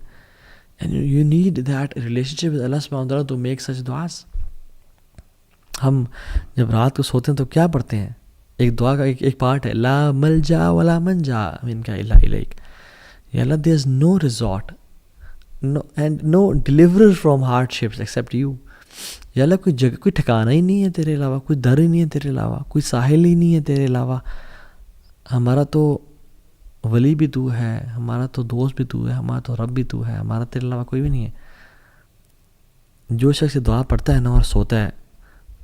And you need that relationship with Allah سبحانہ و تعالیٰ ٹو میک سچ دعاز. ہم جب رات کو سوتے ہیں تو کیا پڑھتے ہیں؟ ایک دعا کا ایک پارٹ ہے لا ملجا ولا منجا منک الا الیک. یا Allah there is no resort and no deliverer from hardships except you. یا اللہ کوئی جگہ، کوئی ٹھکانہ ہی نہیں ہے تیرے علاوہ، کوئی در ہی نہیں ہے تیرے علاوہ، کوئی ساحل ہی نہیں ہے تیرے علاوہ. ہمارا تو ولی بھی تو ہے، ہمارا تو دوست بھی تو ہے، ہمارا تو رب بھی تو ہے، ہمارا تیرے علاوہ کوئی بھی نہیں ہے. جو شخص دعا پڑھتا ہے نا اور سوتا ہے،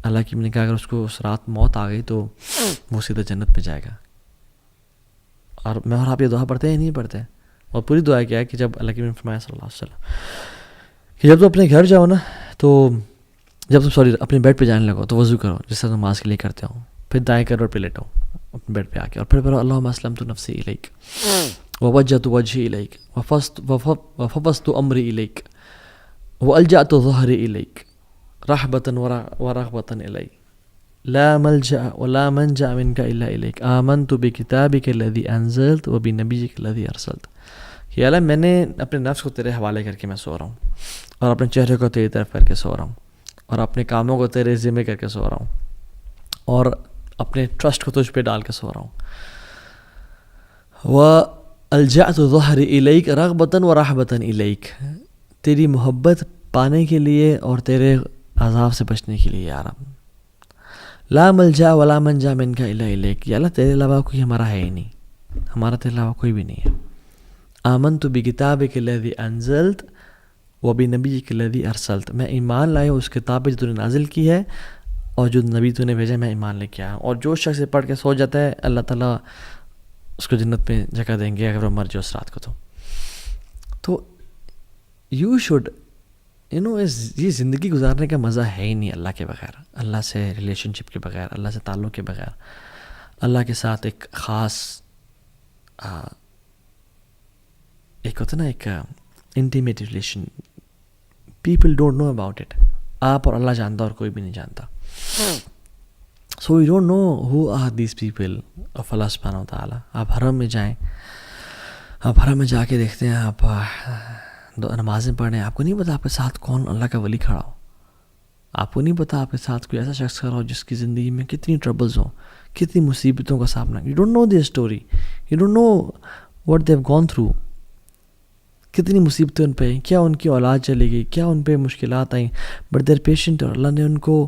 اللہ کی نے کہا اگر اس کو اس رات موت آ گئی تو وہ سیدھا جنت میں جائے گا. اور میں اور آپ یہ دعا پڑھتے ہیں نہیں پڑھتے؟ اور پوری دعا کیا ہے کہ جب اللہ کی نے فرمایا صلی اللہ علیہ وسلم کہ جب تم اپنے گھر جاؤ نا، تو جب تم اپنے بیڈ پہ جانے لگو تو وضو کرو جس طرح نماز کے لیے کرتے ہو، پھر دائیں کروٹ پہ لیٹو اپنے بیڈ پہ آ کے، اور پھر پڑھو اللہم اسلمت نفسی الیک ووجہت وجہی الیک وفوضت امری الیک والجأت ظہری الیک رحبتاً ورغبتاً الی لا ملجأ ولا منجأ منک الا الیک آمنت بکتابک الذی انزلت وبنبیک الذی ارسلت. کہ اللہ میں نے اپنے نفس کو تیرے حوالے کر کے میں سو رہا ہوں، اور اپنے چہرے کو تیری طرف کر کے سو رہا ہوں، اور اپنے کاموں کو تیرے ذمہ کر کے سو رہا ہوں، اور اپنے ٹرسٹ کو تجھ پہ ڈال کے سو رہا ہوں. والجأت ظہری الیک رغبتاً ورحبتاً الیک. تیری محبت پانے کے لیے اور تیرے عذاب سے بچنے کے لیے. یا رب لا ملجا ولا منجا منک الا الیک. یا اللہ تیرے علاوہ کوئی ہمارا ہے ہی نہیں، ہمارا تیرے علاوہ کوئی بھی نہیں ہے. آمنت بکتابک الذی انزلت وبنبیک الذی ارسلت. میں ایمان لایا اس کتاب پہ جو تو نے نازل کی ہے، اور جو نبی تو نے بھیجا میں ایمان لے کے آیا ہوں. اور جو شخص پڑھ کے سو جاتا ہے اللہ تعالیٰ اس کو جنت میں جگہ دیں گے اگر وہ مر جائے اس رات کو. تو یو شوڈ یہ زندگی گزارنے کا مزہ ہے ہی نہیں اللہ کے بغیر، اللہ سے ریلیشن شپ کے بغیر، اللہ سے تعلق کے بغیر، اللہ کے ساتھ ایک خاص ایک ہوتا نا ایک intimate relation. People don't know about it. آپ اور اللہ جانتا اور کوئی بھی نہیں جانتا. So you don't know who are these people of اللہ سبحانہ و تعالیٰ. آپ حرم میں جائیں، آپ حرم میں جا کے دیکھتے ہیں، آپ نمازیں پڑھیں، آپ کو نہیں پتا آپ کے ساتھ کون اللہ کا ولی کھڑا ہو. آپ کو نہیں پتا آپ کے ساتھ کوئی ایسا شخص کھڑا ہو جس کی زندگی میں کتنی ٹربلز ہوں، کتنی مصیبتوں کا سامنا. You don't know their story, you don't know what they have gone through. کتنی مصیبتیں ان پہ، کیا ان کی اولاد چلی گئی، کیا ان پہ مشکلات آئیں، بٹ دیر پیشنٹ. اور اللہ نے ان کو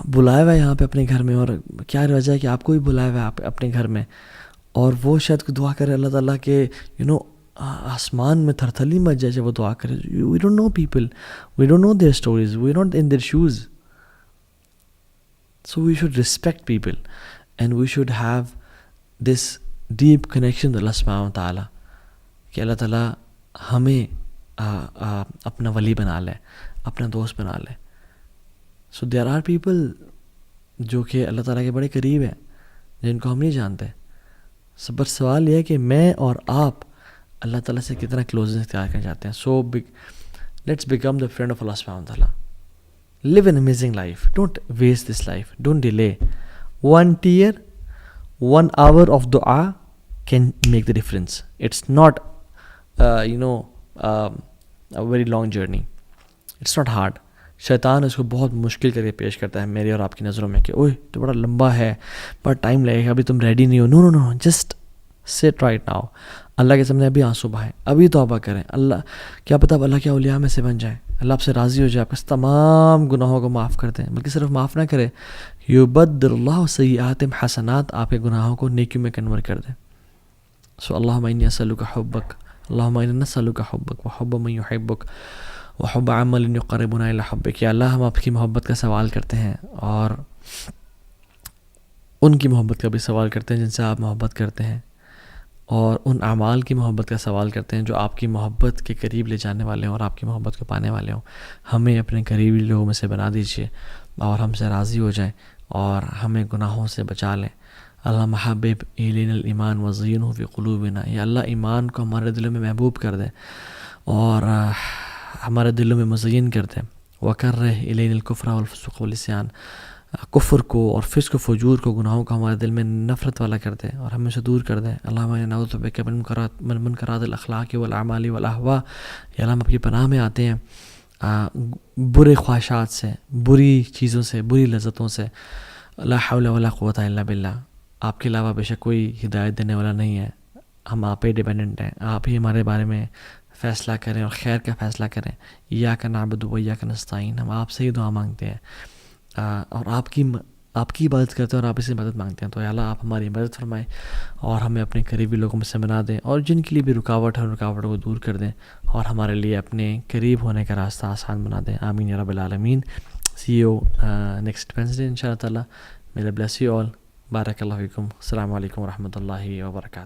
بلایا ہوا ہے یہاں پہ اپنے گھر میں، اور کیا وجہ ہے کہ آپ کو بھی بلایا ہوا ہے اپنے گھر میں. اور وہ شاید کو دعا کرے اللہ تعالیٰ کہ آسمان میں تھرتھلی مچ جائے وہ دعا کرے. We don't know people, we don't know their stories, we not in their shows. So we should respect people and we should have this deep connection with Allah سبحانہ و تعالیٰ کہ اللہ تعالیٰ ہمیں اپنا ولی بنا لے، اپنا دوست بنا لے. سو دیر آر پیپل جو کہ اللہ تعالیٰ کے بڑے قریب ہیں جن کو ہم نہیں جانتے. بس سوال یہ ہے کہ میں اور آپ اللہ تعالیٰ سے کتنا کلوزنس اختیار کرنا چاہتے ہیں. So let's become the friend of اللہ سبحانہ و تعالیٰ. Live an amazing life. Don't waste this life. Don't delay. 1 tear, 1 hour of dua can make the difference. It's not very long journey. It's not hard. شیطان اس کو بہت مشکل کر کے پیش کرتا ہے میری اور آپ کی نظروں میں کہ اوہ تو بڑا لمبا ہے, بڑا ٹائم لگے گا, ابھی تم ریڈی نہیں ہو. نو نو نو, جسٹ سٹ رائٹ ناؤ. اللہ کے سامنے ابھی آنسو بہائیں, ابھی توبہ کریں. اللہ کیا پتہ اللہ کے اولیاء میں سے بن جائیں, اللہ آپ سے راضی ہو جائے, آپ کے تمام گناہوں کو معاف کر دیں. بلکہ صرف معاف نہ کرے, یبدل اللہ سیئاتہم حسنات, آپ کے گناہوں کو نیکیوں میں کنورٹ کر دیں. سو اللہم انی اسألک حبک, اللہم انا نسألک حبک وحب من یحبک وحب عمل یقربنا الی حبک. یا اللہ ہم آپ کی محبت کا سوال کرتے ہیں اور ان کی محبت کا بھی سوال کرتے ہیں جن سے آپ محبت کرتے ہیں, اور ان اعمال کی محبت کا سوال کرتے ہیں جو آپ کی محبت کے قریب لے جانے والے ہوں اور آپ کی محبت کو پانے والے ہوں. ہمیں اپنے قریبی لوگوں میں سے بنا دیجیے اور ہم سے راضی ہو جائیں اور ہمیں گناہوں سے بچا لیں. اللہ محبب الینا الایمان وزینہ فی قلوبنا, یا اللہ ایمان کو ہمارے دلوں میں محبوب کر دے اور ہمارے دلوں میں مزین کر دے. وکرہ الینا الکفر والفسوق والعصیان, کفر کو اور فسق و فجور کو, گناہوں کو ہمارے دل میں نفرت والا کر دے اور ہمیں سے دور کر دے. اللہم انا نعوذ بک من منکرات الاخلاق والاعمال والاہواء. یا اللہ ہم آپ کی پناہ میں آتے ہیں برے خواہشات سے, بری چیزوں سے, بری لذتوں سے. لا حول ولا قوت الا باللہ, آپ کے علاوہ بے شک کوئی ہدایت دینے والا نہیں ہے, ہم آپ پہ ڈیپینڈنٹ ہیں. آپ ہی ہمارے بارے میں فیصلہ کریں اور خیر کا فیصلہ کریں. ایاک نعبد و ایاک نستعین, ہم آپ سے ہی دعا مانگتے ہیں اور آپ کی عبادت کرتے ہیں اور آپ سے مدد مانگتے ہیں. تو یا اللہ آپ ہماری مدد فرمائیں اور ہمیں اپنے قریبی لوگوں میں سے بنا دیں, اور جن کے لیے بھی رکاوٹ ہے ان رکاوٹوں کو دور کر دیں اور ہمارے لیے اپنے قریب ہونے کا راستہ آسان بنا دیں. آمین یا رب العالمین. سی یو نیکسٹ وینسڈے ان شاء اللہ تعالیٰ. May Allah bless you all. بارک اللہ فیکم. السلام علیکم ورحمۃ اللہ وبرکاتہ.